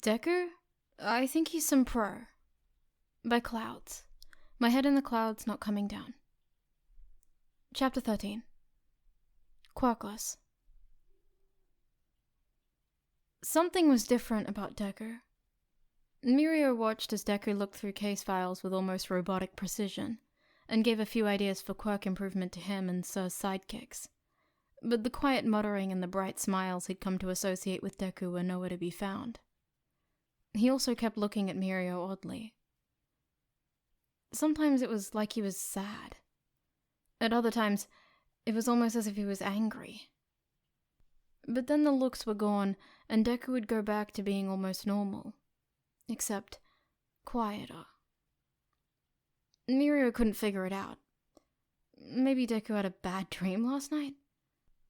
Deku? I think he's some pro. By clouds. My head in the clouds not coming down. Chapter 13. Quirkless. Something was different about Deku. Mirio watched as Deku looked through case files with almost robotic precision, and gave a few ideas for quirk improvement to him and Sir's sidekicks. But the quiet muttering and the bright smiles he'd come to associate with Deku were nowhere to be found. He also kept looking at Mirio oddly. Sometimes it was like he was sad. At other times, it was almost as if he was angry. But then the looks were gone, and Deku would go back to being almost normal. Except quieter. Mirio couldn't figure it out. Maybe Deku had a bad dream last night?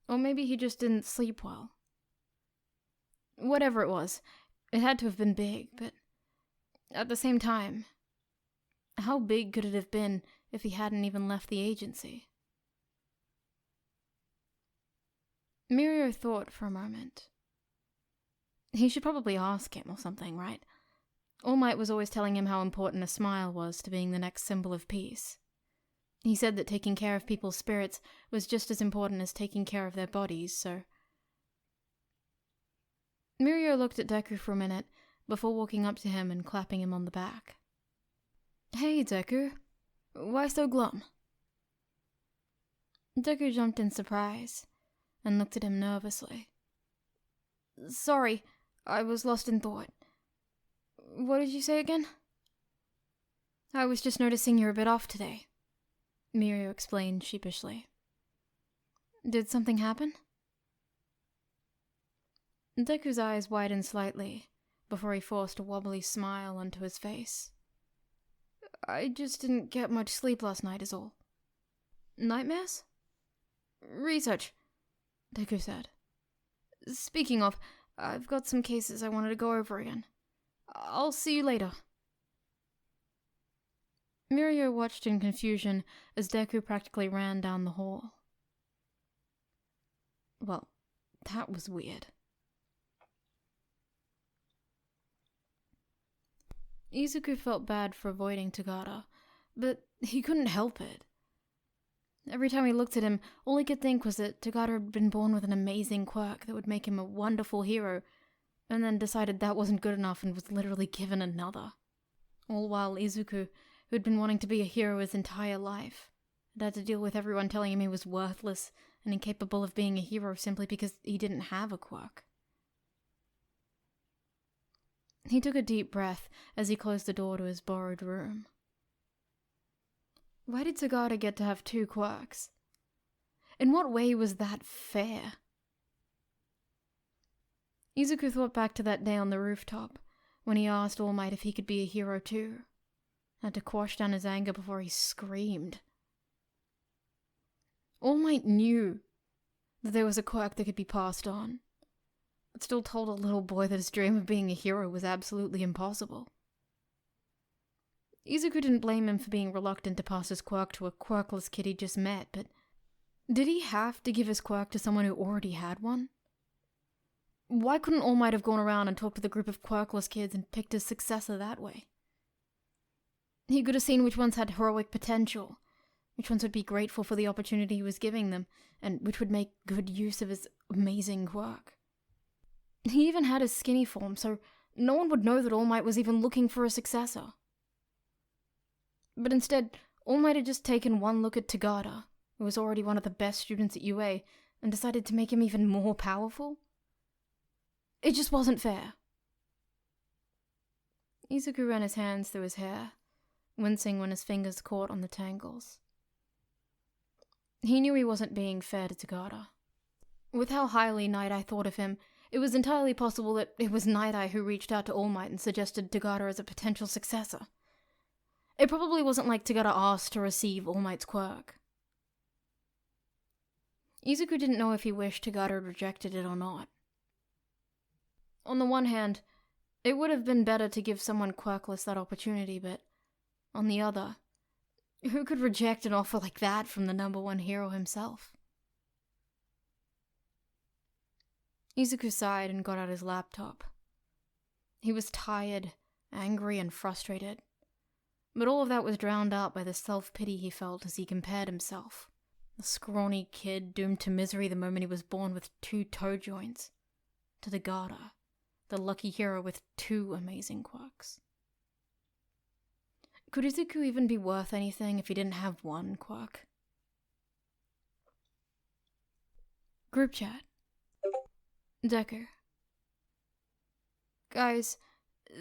Or maybe he just didn't sleep well. Whatever it was, it had to have been big, but at the same time, how big could it have been if he hadn't even left the agency? Mirio thought for a moment. He should probably ask him or something, right? All Might was always telling him how important a smile was to being the next symbol of peace. He said that taking care of people's spirits was just as important as taking care of their bodies, so... Mirio looked at Deku for a minute before walking up to him and clapping him on the back. Hey, Deku. Why so glum? Deku jumped in surprise and looked at him nervously. Sorry, I was lost in thought. What did you say again? I was just noticing you're a bit off today, Mirio explained sheepishly. Did something happen? Deku's eyes widened slightly before he forced a wobbly smile onto his face. I just didn't get much sleep last night is all. Nightmares? Research, Deku said. Speaking of, I've got some cases I wanted to go over again. I'll see you later. Mirio watched in confusion as Deku practically ran down the hall. Well, that was weird. Izuku felt bad for avoiding Tagada, but he couldn't help it. Every time he looked at him, all he could think was that Tagada had been born with an amazing quirk that would make him a wonderful hero, and then decided that wasn't good enough and was literally given another. All while Izuku, who had been wanting to be a hero his entire life, had to deal with everyone telling him he was worthless and incapable of being a hero simply because he didn't have a quirk. He took a deep breath as he closed the door to his borrowed room. Why did Tagada get to have two quirks? In what way was that fair? Izuku thought back to that day on the rooftop, when he asked All Might if he could be a hero too. Had to quash down his anger before he screamed. All Might knew that there was a quirk that could be passed on, but still told a little boy that his dream of being a hero was absolutely impossible. Izuku didn't blame him for being reluctant to pass his quirk to a quirkless kid he just met, but did he have to give his quirk to someone who already had one? Why couldn't All Might have gone around and talked with a group of quirkless kids and picked his successor that way? He could have seen which ones had heroic potential, which ones would be grateful for the opportunity he was giving them, and which would make good use of his amazing quirk. He even had his skinny form, so no one would know that All Might was even looking for a successor. But instead, All Might had just taken one look at Tagada, who was already one of the best students at UA, and decided to make him even more powerful? It just wasn't fair. Izuku ran his hands through his hair, wincing when his fingers caught on the tangles. He knew he wasn't being fair to Tagada. With how highly Nighteye thought of him, it was entirely possible that it was Nighteye who reached out to All Might and suggested Tagada as a potential successor. It probably wasn't like Tagada asked to receive All Might's quirk. Izuku didn't know if he wished Tagada had rejected it or not. On the one hand, it would have been better to give someone quirkless that opportunity, but on the other, who could reject an offer like that from the #1 hero himself? Izuku sighed and got out his laptop. He was tired, angry, and frustrated. But all of that was drowned out by the self-pity he felt as he compared himself. The scrawny kid doomed to misery the moment he was born with 2 toe joints, to the Gada, the lucky hero with 2 amazing quirks. Could Izuku even be worth anything if he didn't have 1 quirk? Group chat. Deku. Guys,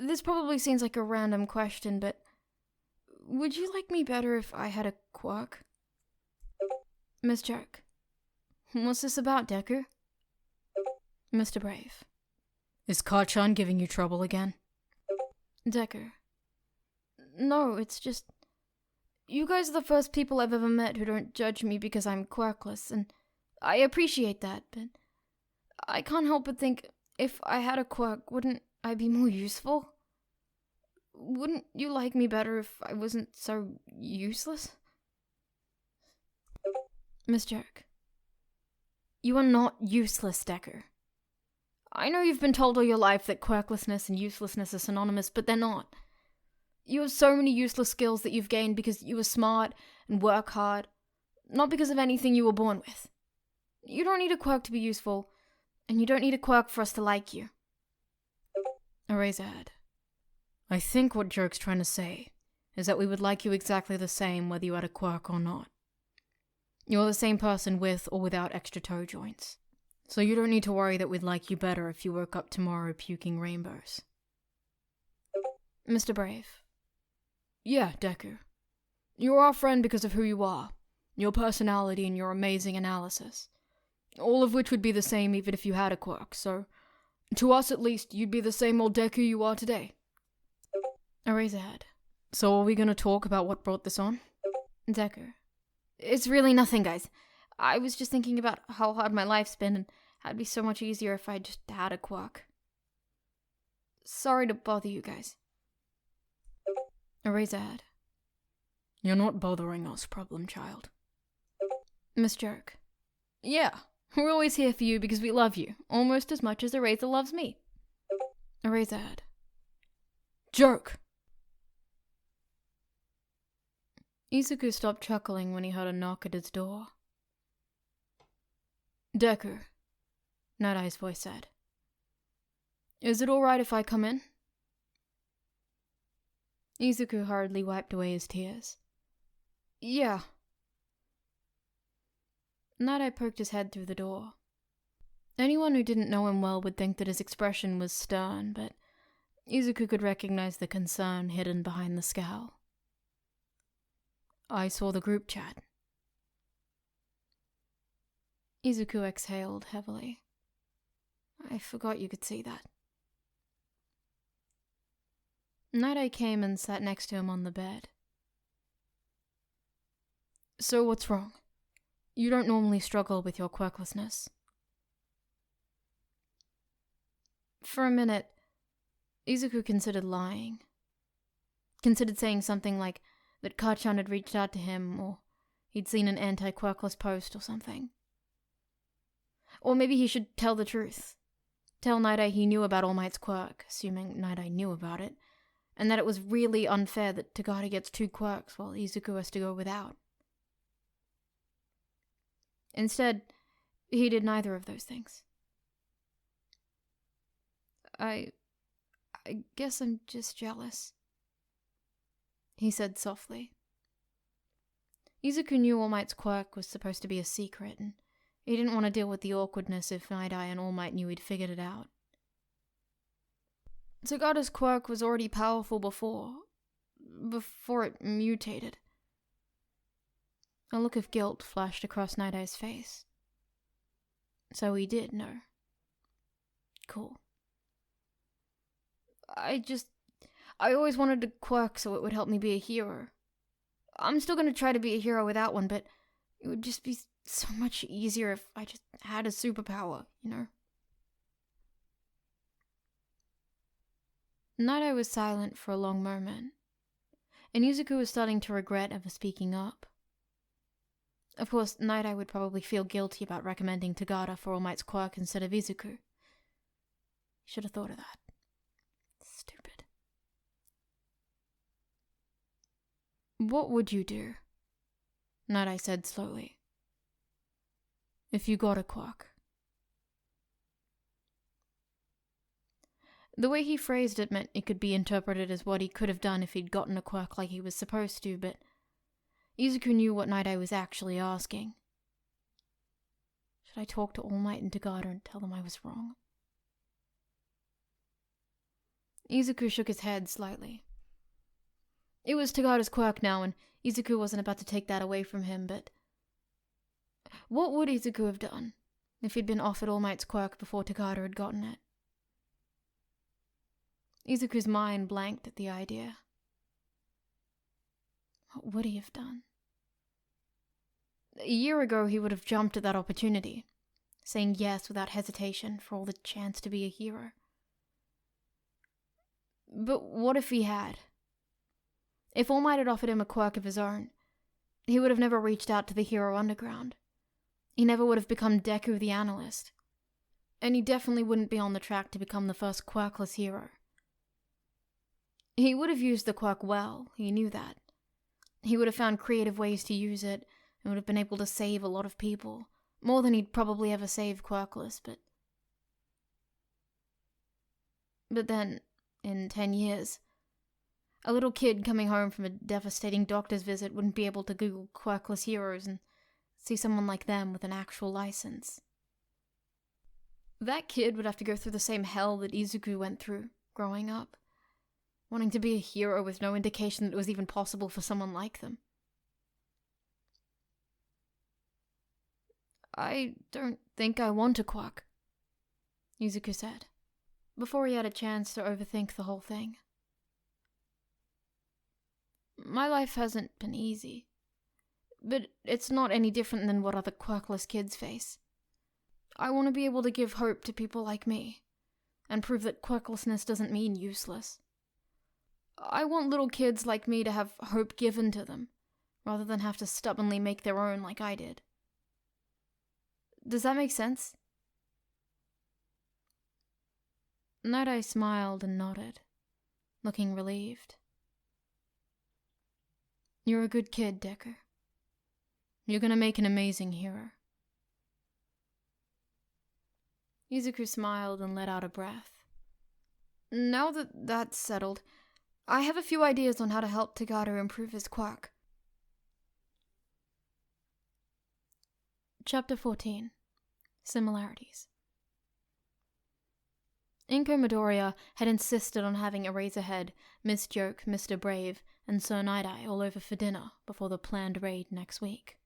this probably seems like a random question, but would you like me better if I had a quirk? Miss Jerk. What's this about, Deku? Mr. Brave. Is Kachan giving you trouble again? Deku. No, it's just... You guys are the first people I've ever met who don't judge me because I'm quirkless, and I appreciate that, but I can't help but think if I had a quirk, wouldn't I be more useful? Wouldn't you like me better if I wasn't so useless? Miss Jerk. You are not useless, Deku. I know you've been told all your life that quirklessness and uselessness are synonymous, but they're not. You have so many useless skills that you've gained because you were smart and work hard, not because of anything you were born with. You don't need a quirk to be useful, and you don't need a quirk for us to like you. Eraserhead. I think what Jerk's trying to say is that we would like you exactly the same whether you had a quirk or not. You're the same person with or without extra toe joints. So you don't need to worry that we'd like you better if you woke up tomorrow puking rainbows. Mr. Brave. Yeah, Deku. You're our friend because of who you are, your personality and your amazing analysis. All of which would be the same even if you had a quirk, so to us at least, you'd be the same old Deku you are today. Eraserhead. So are we gonna talk about what brought this on? Deku. It's really nothing, guys. I was just thinking about how hard my life's been and how it'd be so much easier if I just had a quirk. Sorry to bother you guys. Eraserhead. You're not bothering us, problem child. Miss Jerk. Yeah, we're always here for you because we love you, almost as much as Eraser loves me. Eraserhead. Jerk! Izuku stopped chuckling when he heard a knock at his door. Deku, Night-Eye's voice said. Is it alright if I come in? Izuku hurriedly wiped away his tears. Yeah. Night-Eye poked his head through the door. Anyone who didn't know him well would think that his expression was stern, but Izuku could recognize the concern hidden behind the scowl. I saw the group chat. Izuku exhaled heavily. I forgot you could see that. Night-Eye came and sat next to him on the bed. So what's wrong? You don't normally struggle with your quirklessness. For a minute, Izuku considered lying. Considered saying something like that Kachan had reached out to him, or he'd seen an anti-quirkless post or something. Or maybe he should tell the truth. Tell Night-Eye he knew about All Might's quirk, assuming Night-Eye knew about it, and that it was really unfair that Tagada gets 2 quirks while Izuku has to go without. Instead, he did neither of those things. I guess I'm just jealous, he said softly. Izuku knew All Might's quirk was supposed to be a secret, and he didn't want to deal with the awkwardness if Night-Eye and All Might knew he'd figured it out. Tagada's quirk was already powerful before it mutated. A look of guilt flashed across Night-Eye's face. So he did know. Cool. I always wanted a quirk so it would help me be a hero. I'm still gonna try to be a hero without one, but it would just be so much easier if I just had a superpower, you know? Night-Eye was silent for a long moment, and Izuku was starting to regret ever speaking up. Of course, Night-Eye would probably feel guilty about recommending Tagada for All Might's quirk instead of Izuku. Should have thought of that. What would you do? Nighteye said slowly. If you got a quirk. The way he phrased it meant it could be interpreted as what he could have done if he'd gotten a quirk like he was supposed to, but Izuku knew what Nighteye was actually asking. Should I talk to All Might and Tagada and tell them I was wrong? Izuku shook his head slightly. It was Tagada's quirk now, and Izuku wasn't about to take that away from him, but what would Izuku have done if he'd been offered All Might's quirk before Tagada had gotten it? Izuku's mind blanked at the idea. What would he have done? A year ago, he would have jumped at that opportunity, saying yes without hesitation for all the chance to be a hero. But what if he had? If All Might had offered him a quirk of his own, he would have never reached out to the Hero Underground. He never would have become Deku the Analyst. And he definitely wouldn't be on the track to become the first quirkless hero. He would have used the quirk well, he knew that. He would have found creative ways to use it, and would have been able to save a lot of people. More than he'd probably ever save quirkless, But then, in 10 years, a little kid coming home from a devastating doctor's visit wouldn't be able to Google quirkless heroes and see someone like them with an actual license. That kid would have to go through the same hell that Izuku went through growing up, wanting to be a hero with no indication that it was even possible for someone like them. I don't think I want a quirk, Izuku said, before he had a chance to overthink the whole thing. My life hasn't been easy, but it's not any different than what other quirkless kids face. I want to be able to give hope to people like me, and prove that quirklessness doesn't mean useless. I want little kids like me to have hope given to them, rather than have to stubbornly make their own like I did. Does that make sense? Nighteye smiled and nodded, looking relieved. You're a good kid, Deku. You're gonna make an amazing hero. Izuku smiled and let out a breath. Now that that's settled, I have a few ideas on how to help Tagada improve his quirk. Chapter 14. Similarities. Izuku Midoriya had insisted on having Eraserhead, Miss Joke, Mr. Brave, and Sir Nighteye all over for dinner before the planned raid next week.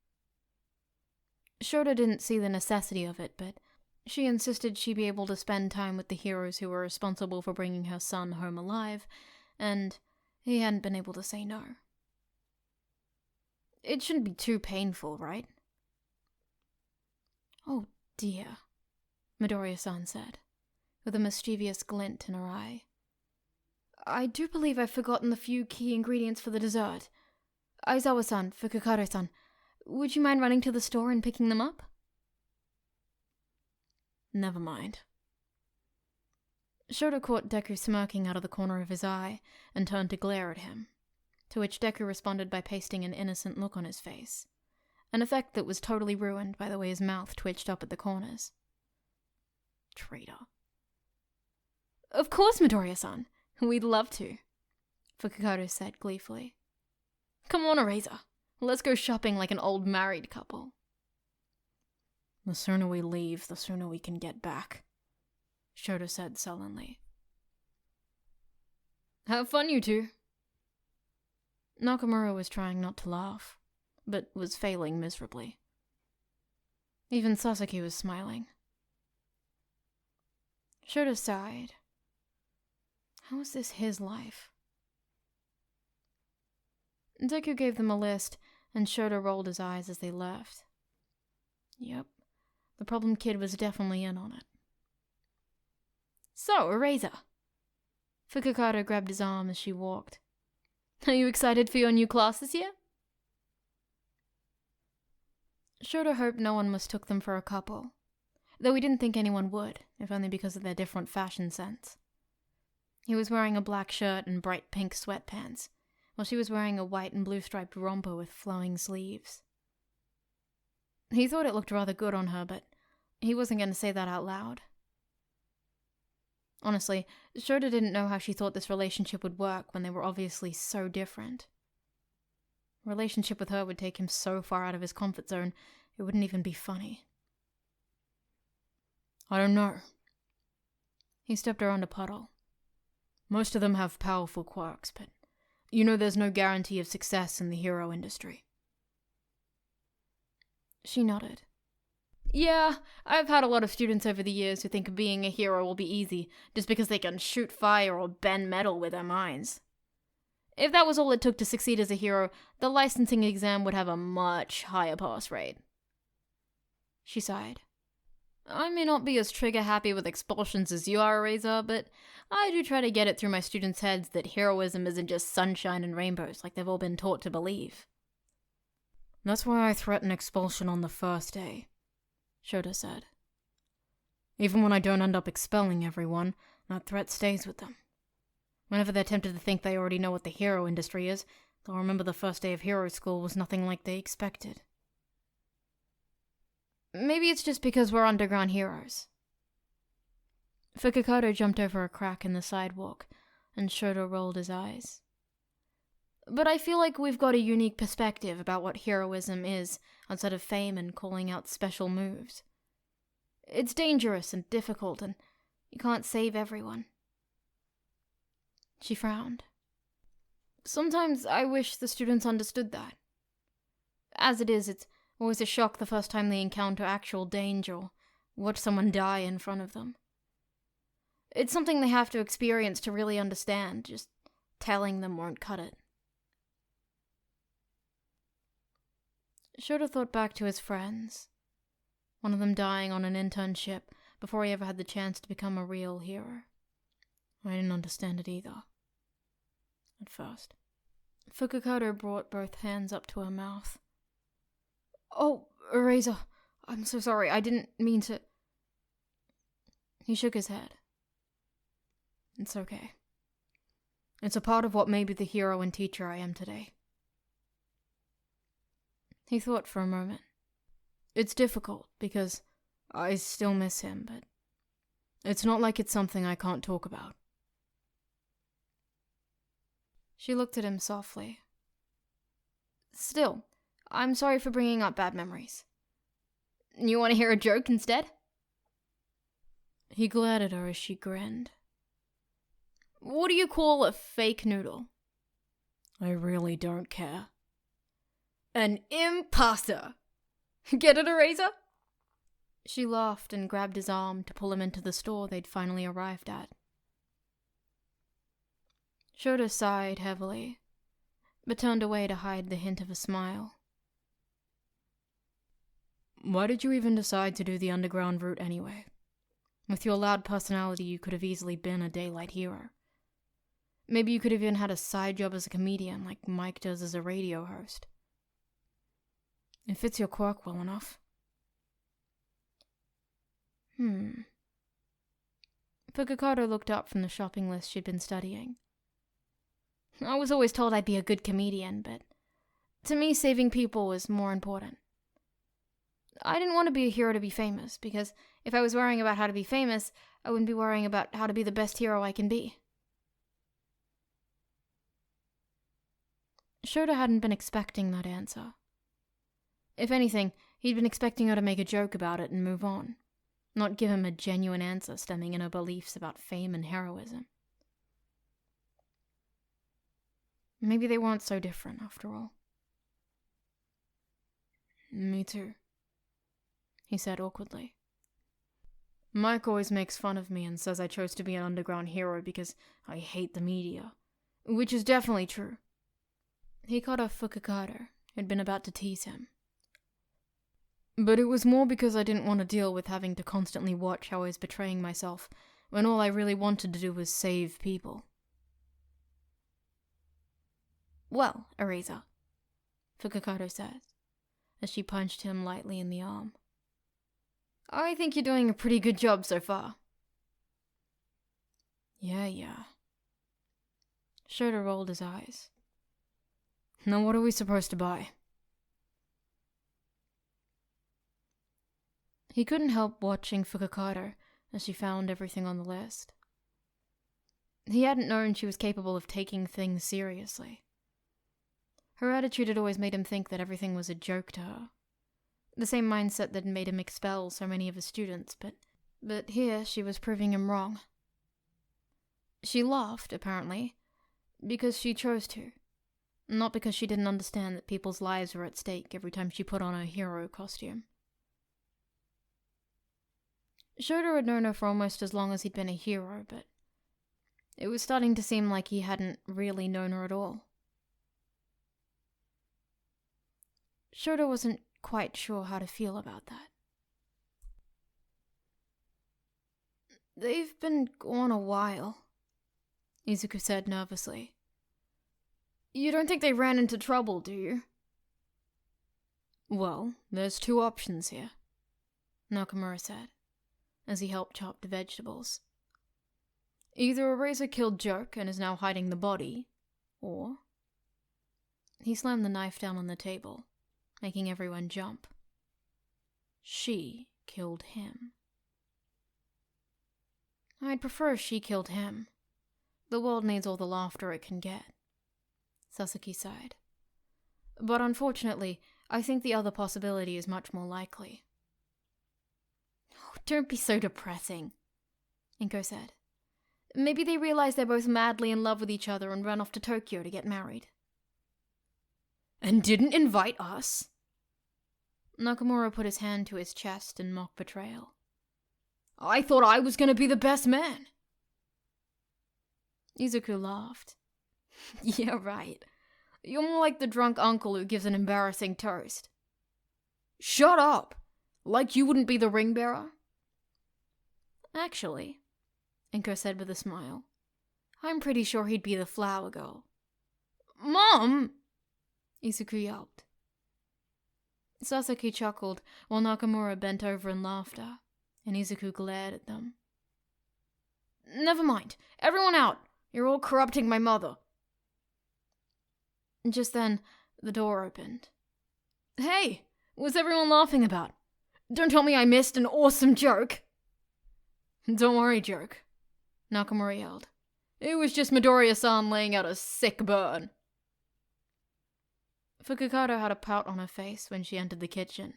Shota didn't see the necessity of it, but she insisted she be able to spend time with the heroes who were responsible for bringing her son home alive, and he hadn't been able to say no. It shouldn't be too painful, right? Oh dear, Midoriya-san said, with a mischievous glint in her eye. I do believe I've forgotten the few key ingredients for the dessert. Aizawa-san, Fukakare-san, would you mind running to the store and picking them up? Never mind. Shota caught Deku smirking out of the corner of his eye and turned to glare at him, to which Deku responded by pasting an innocent look on his face, an effect that was totally ruined by the way his mouth twitched up at the corners. Traitor. Of course, Midoriya-san. We'd love to, Fukakare said gleefully. Come on, Eraser. Let's go shopping like an old married couple. The sooner we leave, the sooner we can get back, Shota said sullenly. Have fun, you two. Nakamura was trying not to laugh, but was failing miserably. Even Sasaki was smiling. Shota sighed. How is this his life? Deku gave them a list, and Shota rolled his eyes as they left. Yep, the problem kid was definitely in on it. So, Eraser. Fukakare grabbed his arm as she walked. Are you excited for your new class this year? Shota hoped no one mistook them for a couple, though he didn't think anyone would, if only because of their different fashion sense. He was wearing a black shirt and bright pink sweatpants, while she was wearing a white and blue striped romper with flowing sleeves. He thought it looked rather good on her, but he wasn't going to say that out loud. Honestly, Shota didn't know how she thought this relationship would work when they were obviously so different. A relationship with her would take him so far out of his comfort zone, it wouldn't even be funny. I don't know. He stepped around a puddle. Most of them have powerful quirks, but you know there's no guarantee of success in the hero industry. She nodded. Yeah, I've had a lot of students over the years who think being a hero will be easy just because they can shoot fire or bend metal with their minds. If that was all it took to succeed as a hero, the licensing exam would have a much higher pass rate. She sighed. I may not be as trigger-happy with expulsions as you are, Razor, but I do try to get it through my students' heads that heroism isn't just sunshine and rainbows like they've all been taught to believe. That's why I threaten expulsion on the first day, Shota said. Even when I don't end up expelling everyone, that threat stays with them. Whenever they're tempted to think they already know what the hero industry is, they'll remember the first day of hero school was nothing like they expected. Maybe it's just because we're underground heroes. Fukukato jumped over a crack in the sidewalk, and Shota rolled his eyes. But I feel like we've got a unique perspective about what heroism is, outside of fame and calling out special moves. It's dangerous and difficult, and you can't save everyone. She frowned. Sometimes I wish the students understood that. As it is, it's always a shock the first time they encounter actual danger or watch someone die in front of them. It's something they have to experience to really understand, just telling them won't cut it. Shota thought back to his friends, one of them dying on an internship before he ever had the chance to become a real hero. I didn't understand it either. At first. Fukukato brought both hands up to her mouth. Oh, Razor, I'm so sorry, I didn't mean to... He shook his head. It's okay. It's a part of what made me the hero and teacher I am today. He thought for a moment. It's difficult, because I still miss him, but it's not like it's something I can't talk about. She looked at him softly. Still, I'm sorry for bringing up bad memories. You want to hear a joke instead? He glared at her as she grinned. What do you call a fake noodle? I really don't care. An imposter! Get it, Eraser? She laughed and grabbed his arm to pull him into the store they'd finally arrived at. Shota sighed heavily, but turned away to hide the hint of a smile. Why did you even decide to do the underground route anyway? With your loud personality, you could have easily been a daylight hero. Maybe you could have even had a side job as a comedian like Mike does as a radio host. It fits your quirk well enough. Fukukato looked up from the shopping list she'd been studying. I was always told I'd be a good comedian, but to me saving people was more important. I didn't want to be a hero to be famous, because if I was worrying about how to be famous, I wouldn't be worrying about how to be the best hero I can be. Shota hadn't been expecting that answer. If anything, he'd been expecting her to make a joke about it and move on, not give him a genuine answer stemming in her beliefs about fame and heroism. Maybe they weren't so different, after all. Me too, he said awkwardly. Mike always makes fun of me and says I chose to be an underground hero because I hate the media, which is definitely true. He cut off Fukukato, who'd been about to tease him. But it was more because I didn't want to deal with having to constantly watch how I was betraying myself, when all I really wanted to do was save people. Well, Eraser, Fukukato said, as she punched him lightly in the arm. I think you're doing a pretty good job so far. Yeah. Shota rolled his eyes. Now what are we supposed to buy? He couldn't help watching Fukakata as she found everything on the list. He hadn't known she was capable of taking things seriously. Her attitude had always made him think that everything was a joke to her. The same mindset that made him expel so many of his students, but here she was proving him wrong. She laughed, apparently, because she chose to, not because she didn't understand that people's lives were at stake every time she put on her hero costume. Shoto had known her for almost as long as he'd been a hero, but it was starting to seem like he hadn't really known her at all. Shoto wasn't quite sure how to feel about that. They've been gone a while, Izuku said nervously. You don't think they ran into trouble, do you? Well, there's two options here, Nakamura said, as he helped chop the vegetables. Either Eraser killed Joke and is now hiding the body, or... He slammed the knife down on the table, making everyone jump. She killed him. I'd prefer she killed him. The world needs all the laughter it can get. Sasaki sighed. But unfortunately, I think the other possibility is much more likely. Oh, don't be so depressing, Inko said. Maybe they realize they're both madly in love with each other and ran off to Tokyo to get married. And didn't invite us? Nakamura put his hand to his chest in mock betrayal. I thought I was going to be the best man. Izuku laughed. Yeah, right. You're more like the drunk uncle who gives an embarrassing toast. Shut up! Like you wouldn't be the ring bearer? Actually, Inko said with a smile, I'm pretty sure he'd be the flower girl. Mom! Izuku yelped. Sasaki chuckled while Nakamura bent over in laughter, and Izuku glared at them. Never mind. Everyone out! You're all corrupting my mother. Just then, the door opened. Hey! What's everyone laughing about? Don't tell me I missed an awesome joke! Don't worry, Joke, Nakamura yelled. It was just Midoriya-san laying out a sick burn. Fukakata had a pout on her face when she entered the kitchen.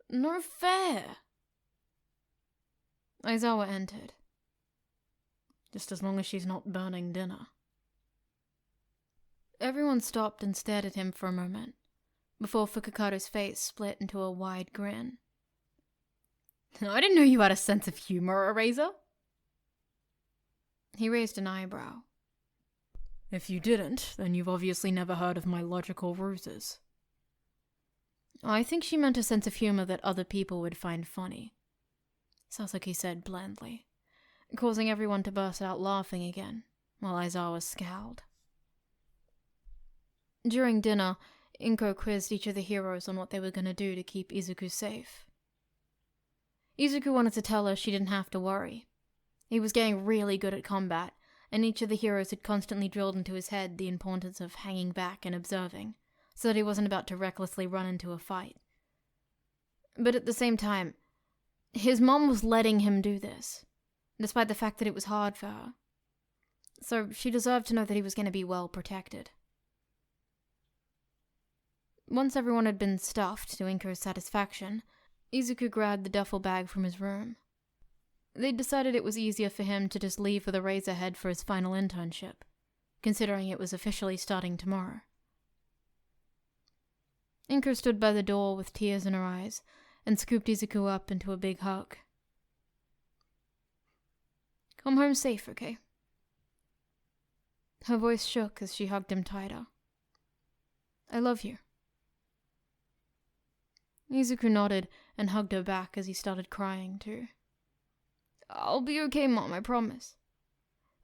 No fair! Aizawa entered. Just as long as she's not burning dinner. Everyone stopped and stared at him for a moment, before Fukakata's face split into a wide grin. I didn't know you had a sense of humor, Eraser. He raised an eyebrow. If you didn't, then you've obviously never heard of my logical ruses. I think she meant a sense of humor that other people would find funny, Sasaki said blandly, causing everyone to burst out laughing again, while Aizawa scowled. During dinner, Inko quizzed each of the heroes on what they were going to do to keep Izuku safe. Izuku wanted to tell her she didn't have to worry. He was getting really good at combat, and each of the heroes had constantly drilled into his head the importance of hanging back and observing, so that he wasn't about to recklessly run into a fight. But at the same time, his mom was letting him do this, despite the fact that it was hard for her. So she deserved to know that he was going to be well protected. Once everyone had been stuffed to Inko's satisfaction, Izuku grabbed the duffel bag from his room. They'd decided it was easier for him to just leave with a Razorhead for his final internship, considering it was officially starting tomorrow. Inko stood by the door with tears in her eyes and scooped Izuku up into a big hug. Come home safe, okay? Her voice shook as she hugged him tighter. I love you. Izuku nodded and hugged her back as he started crying too. I'll be okay, Mom, I promise.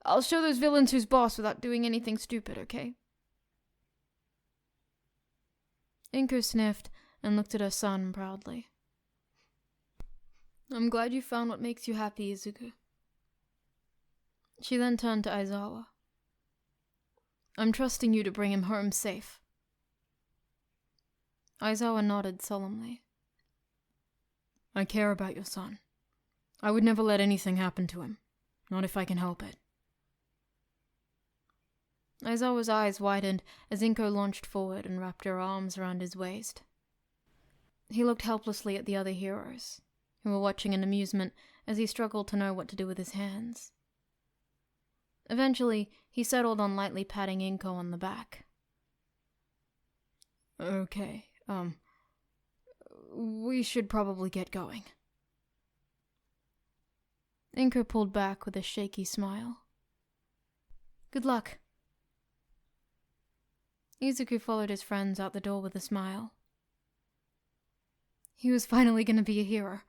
I'll show those villains who's boss without doing anything stupid, okay? Inko sniffed and looked at her son proudly. I'm glad you found what makes you happy, Izuku. She then turned to Aizawa. I'm trusting you to bring him home safe. Aizawa nodded solemnly. I care about your son. I would never let anything happen to him, not if I can help it. Aizawa's eyes widened as Inko launched forward and wrapped her arms around his waist. He looked helplessly at the other heroes, who were watching in amusement as he struggled to know what to do with his hands. Eventually, he settled on lightly patting Inko on the back. Okay, we should probably get going. Inko pulled back with a shaky smile. Good luck. Izuku followed his friends out the door with a smile. He was finally going to be a hero.